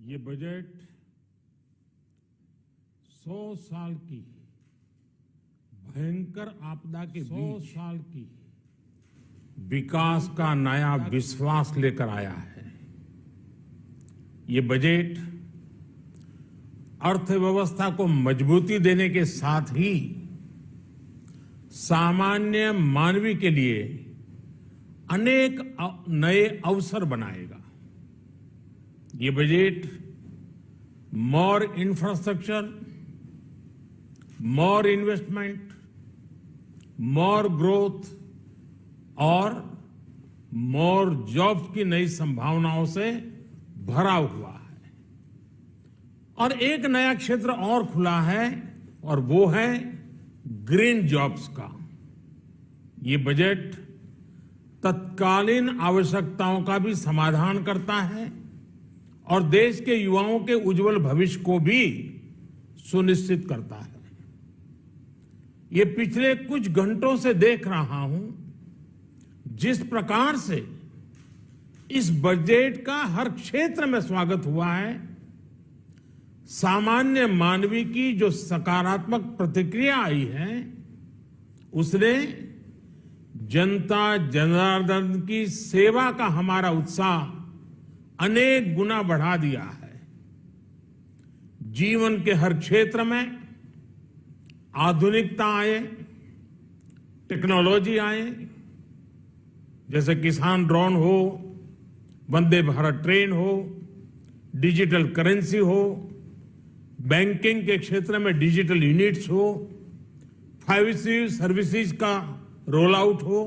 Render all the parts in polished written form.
ये बजट 100 साल की भयंकर आपदा के 100 साल की विकास का नया विश्वास लेकर आया है। ये बजट अर्थव्यवस्था को मजबूती देने के साथ ही सामान्य मानवी के लिए अनेक नए अवसर बनाएगा। ये बजट मोर इंफ्रास्ट्रक्चर, मोर इन्वेस्टमेंट, मोर ग्रोथ और मोर जॉब्स की नई संभावनाओं से भरा हुआ है। और एक नया क्षेत्र और खुला है और वो है ग्रीन जॉब्स का। ये बजट तत्कालीन आवश्यकताओं का भी समाधान करता है और देश के युवाओं के उज्जवल भविष्य को भी सुनिश्चित करता है। ये पिछले कुछ घंटों से देख रहा हूं जिस प्रकार से इस बजट का हर क्षेत्र में स्वागत हुआ है। सामान्य मानवी की जो सकारात्मक प्रतिक्रिया आई है उसने जनता जनार्दन की सेवा का हमारा उत्साह अनेक गुना बढ़ा दिया है। जीवन के हर क्षेत्र में आधुनिकता आए, टेक्नोलॉजी आए, जैसे किसान ड्रोन हो, वंदे भारत ट्रेन हो, डिजिटल करेंसी हो, बैंकिंग के क्षेत्र में डिजिटल यूनिट्स हो, 5G सर्विसेज का रोल आउट हो,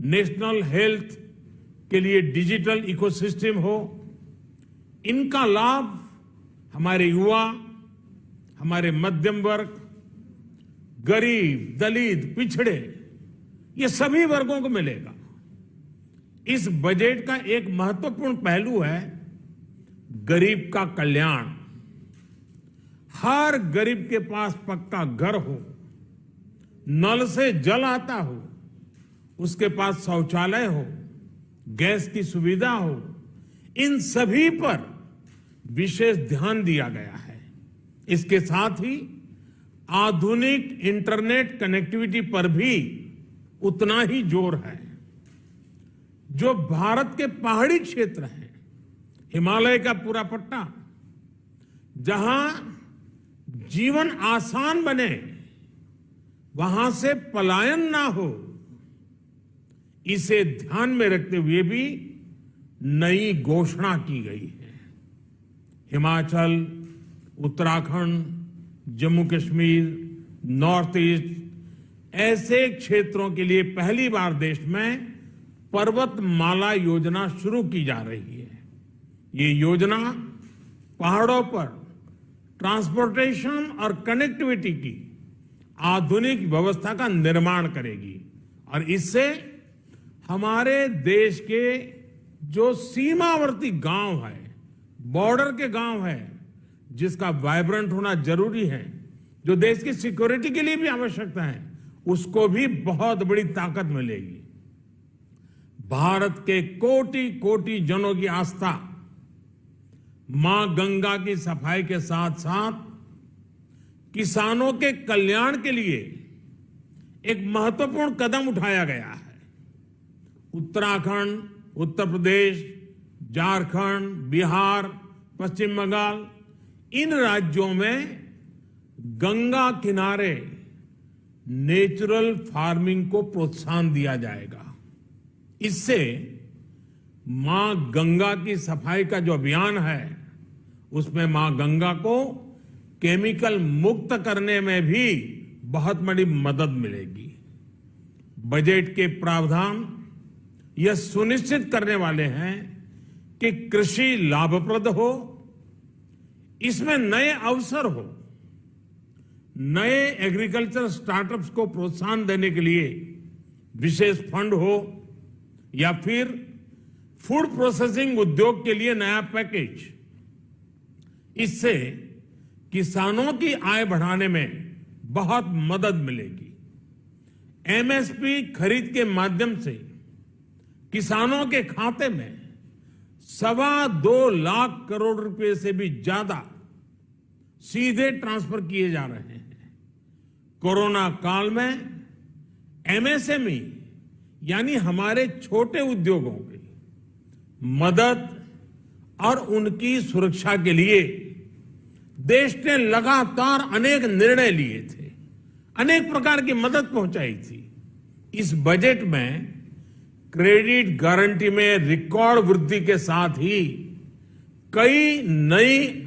नेशनल हेल्थ के लिए डिजिटल इकोसिस्टम हो। इनका लाभ हमारे युवा, हमारे मध्यम वर्ग, गरीब, दलित, पिछड़े, ये सभी वर्गों को मिलेगा। इस बजट का एक महत्वपूर्ण पहलू है गरीब का कल्याण। हर गरीब के पास पक्का घर हो, नल से जल आता हो, उसके पास शौचालय हो, गैस की सुविधा हो, इन सभी पर विशेष ध्यान दिया गया है। इसके साथ ही आधुनिक इंटरनेट कनेक्टिविटी पर भी उतना ही जोर है। जो भारत के पहाड़ी क्षेत्र हैं, हिमालय का पूरा पट्टा, जहां जीवन आसान बने, वहां से पलायन ना हो, इसे ध्यान में रखते हुए भी नई घोषणा की गई है। हिमाचल, उत्तराखंड, जम्मू कश्मीर, नॉर्थ ईस्ट ऐसे क्षेत्रों के लिए पहली बार देश में पर्वतमाला योजना शुरू की जा रही है। ये योजना पहाड़ों पर ट्रांसपोर्टेशन और कनेक्टिविटी की आधुनिक व्यवस्था का निर्माण करेगी और इससे हमारे देश के जो सीमावर्ती गांव है, बॉर्डर के गांव है, जिसका वाइब्रेंट होना जरूरी है, जो देश की सिक्योरिटी के लिए भी आवश्यकता है, उसको भी बहुत बड़ी ताकत मिलेगी। भारत के कोटि कोटि जनों की आस्था मां गंगा की सफाई के साथ साथ किसानों के कल्याण के लिए एक महत्वपूर्ण कदम उठाया गया है। उत्तराखंड, उत्तर प्रदेश, झारखंड, बिहार, पश्चिम बंगाल, इन राज्यों में गंगा किनारे नेचुरल फार्मिंग को प्रोत्साहन दिया जाएगा। इससे मां गंगा की सफाई का जो अभियान है, उसमें मां गंगा को केमिकल मुक्त करने में भी बहुत बड़ी मदद मिलेगी। बजट के प्रावधान यह सुनिश्चित करने वाले हैं कि कृषि लाभप्रद हो, इसमें नए अवसर हो, नए एग्रीकल्चर स्टार्टअप्स को प्रोत्साहन देने के लिए विशेष फंड हो या फिर फूड प्रोसेसिंग उद्योग के लिए नया पैकेज। इससे किसानों की आय बढ़ाने में बहुत मदद मिलेगी। एमएसपी खरीद के माध्यम से किसानों के खाते में 2.25 लाख करोड़ रुपए से भी ज्यादा सीधे ट्रांसफर किए जा रहे हैं। कोरोना काल में एमएसएमई यानी हमारे छोटे उद्योगों की मदद और उनकी सुरक्षा के लिए देश ने लगातार अनेक निर्णय लिए थे, अनेक प्रकार की मदद पहुंचाई थी। इस बजट में क्रेडिट गारंटी में रिकॉर्ड वृद्धि के साथ ही कई नई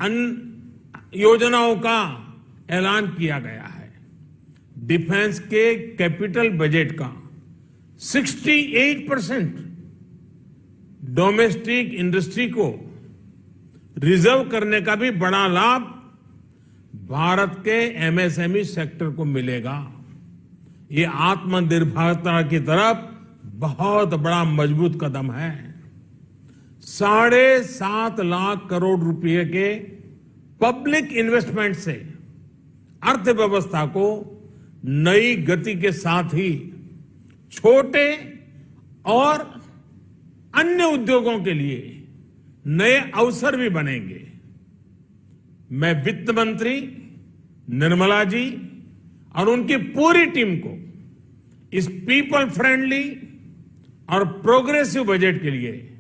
योजनाओं का ऐलान किया गया है। डिफेंस के कैपिटल बजट का 68% डोमेस्टिक इंडस्ट्री को रिजर्व करने का भी बड़ा लाभ भारत के एमएसएमई सेक्टर को मिलेगा। ये आत्मनिर्भरता की तरफ बहुत बड़ा मजबूत कदम है। 7.5 लाख करोड़ रुपए के पब्लिक इन्वेस्टमेंट से अर्थव्यवस्था को नई गति के साथ ही छोटे और अन्य उद्योगों के लिए नए अवसर भी बनेंगे। मैं वित्त मंत्री निर्मला जी और उनकी पूरी टीम को इस पीपल फ्रेंडली और प्रोग्रेसिव बजट के लिए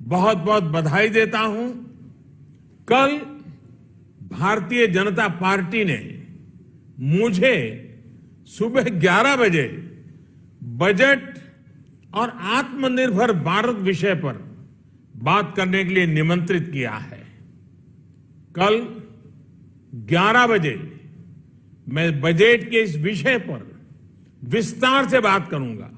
बहुत बहुत बधाई देता हूं। कल भारतीय जनता पार्टी ने मुझे सुबह 11 बजे बजट और आत्मनिर्भर भारत विषय पर बात करने के लिए निमंत्रित किया है। कल 11 बजे मैं बजट के इस विषय पर विस्तार से बात करूंगा।